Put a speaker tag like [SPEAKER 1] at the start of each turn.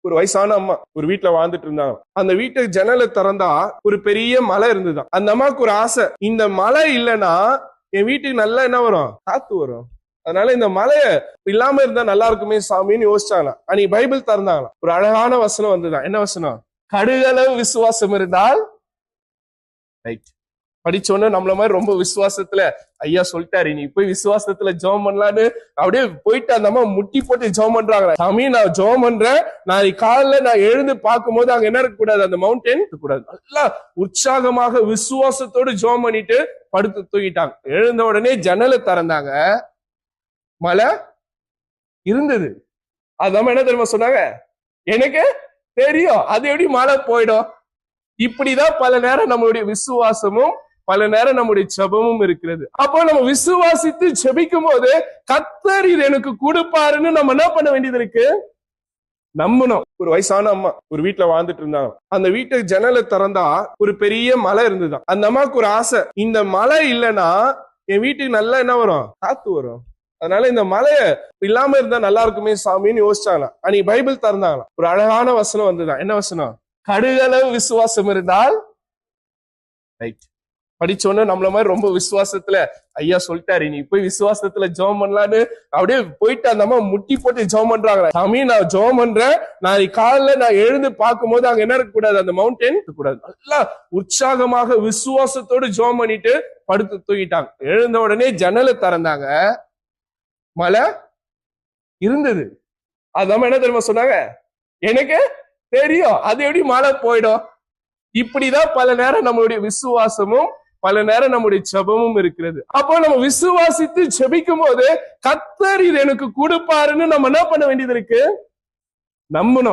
[SPEAKER 1] ஒரு வயசான அம்மா ஒரு வீட்டுல வாழ்ந்துட்டு இருந்தாங்க. அந்த வீட்டு ஜன்னலை திறந்தா ஒரு பெரிய மலை இருந்துதான். அந்த அம்மாவுக்கு ஒரு ஆசை, இந்த மலை இல்லைன்னா என் வீட்டுக்கு நல்லா என்ன வரும், காத்து வரும். அதனால இந்த மலை இல்லாம இருந்தா நல்லா இருக்குமே சாமின்னு யோசிச்சாங்களாம். அன்னைக்கு பைபிள் திறந்தாங்களாம். ஒரு அழகான வசனம் வந்துதான். என்ன வசனம்? கடுகளவு விசுவாசம் இருந்தால் ரைட். படிச்சோன்னு நம்மள மாதிரி ரொம்ப விசுவாசத்துல ஐயா சொல்லிட்டாரு, நீ போய் விசுவாசத்துல ஜெபம் பண்ணலான்னு அப்படியே போயிட்டு அந்த அம்மா முட்டி போட்டு ஜெபம் பண்றாங்க. சாமி நான் ஜெபம் பண்றேன், நான் காலைல நான் எழுந்து பார்க்கும் போது அங்க என்ன இருக்கக்கூடாது, அந்த மவுண்டன் இருக்கக்கூடாது. நல்லா உற்சாகமாக விசுவாசத்தோடு ஜெபம் பண்ணிட்டு படுத்து தூங்கிட்டாங்க. எழுந்த உடனே ஜன்னலை திறந்தாங்க, மழை இருந்தது. அது நம்ம என்ன தெரியுமா சொன்னாங்க, எனக்கு தெரியும் அது எப்படி மழை போயிடும். இப்படிதான் பல நேரம் நம்மளுடைய விசுவாசமும் பல நேரம் நம்முடைய ஜெபமும் இருக்கிறது. அப்போ நம்ம விசுவாசித்து ஜெபிக்கும் போது கர்த்தர் இது எனக்கு கொடுப்பாருன்னு நம்ம என்ன பண்ண வேண்டியது இருக்கு, நம்பணும். ஒரு வயசான அம்மா ஒரு வீட்டுல வாழ்ந்துட்டு இருந்தாங்க. அந்த வீட்டு ஜன்னலை திறந்தா ஒரு பெரிய மலை இருந்துதான். அந்த அம்மாவுக்கு ஒரு ஆசை, இந்த மலை இல்லைன்னா என் வீட்டுக்கு நல்லா என்ன வரும், காத்து வரும். அதனால இந்த மலை இல்லாம இருந்தா நல்லா இருக்குமே சாமின்னு யோசிச்சாங்களாம். அன்னைக்கு பைபிள் திறந்தாங்களாம். ஒரு அழகான வசனம் வந்துதான். என்ன வசனம்? கடுகளவு விசுவாசம் இருந்தால் ரைட். படிச்சோன்னு நம்மள மாதிரி ரொம்ப விசுவாசத்துல ஐயா சொல்லிட்டாரு, நீ போய் விசுவாசத்துல ஜெபம் பண்ணலான்னு அப்படியே போயிட்டு அந்த அம்மா முட்டி போட்டு ஜெபம் பண்றாங்க. சாமி நான் ஜெபம் பண்றேன், நான் காலைல நான் எழுந்து பார்க்கும் போது அங்க என்ன இருக்கக்கூடாது, அந்த மவுண்டன் இருக்கக்கூடாது. நல்லா உற்சாகமாக விசுவாசத்தோடு ஜெபம் பண்ணிட்டு படுத்து தூங்கிட்டாங்க. எழுந்த உடனே ஜன்னலை திறந்தாங்க, மழை இருந்தது. அது நம்ம என்ன தெரியுமா சொன்னாங்க, எனக்கு தெரியும் அது எப்படி மழை போயிடும். இப்படிதான் பல நேரம் நம்மளுடைய விசுவாசமும் பல நேரம் நம்முடைய ஜெபமும் இருக்கிறது. அப்போ நம்ம விசுவாசித்து ஜெபிக்கும் போது கர்த்தர் இது எனக்கு கொடுப்பாருன்னு நம்ம என்ன பண்ண வேண்டியது இருக்கு, நம்பணும்.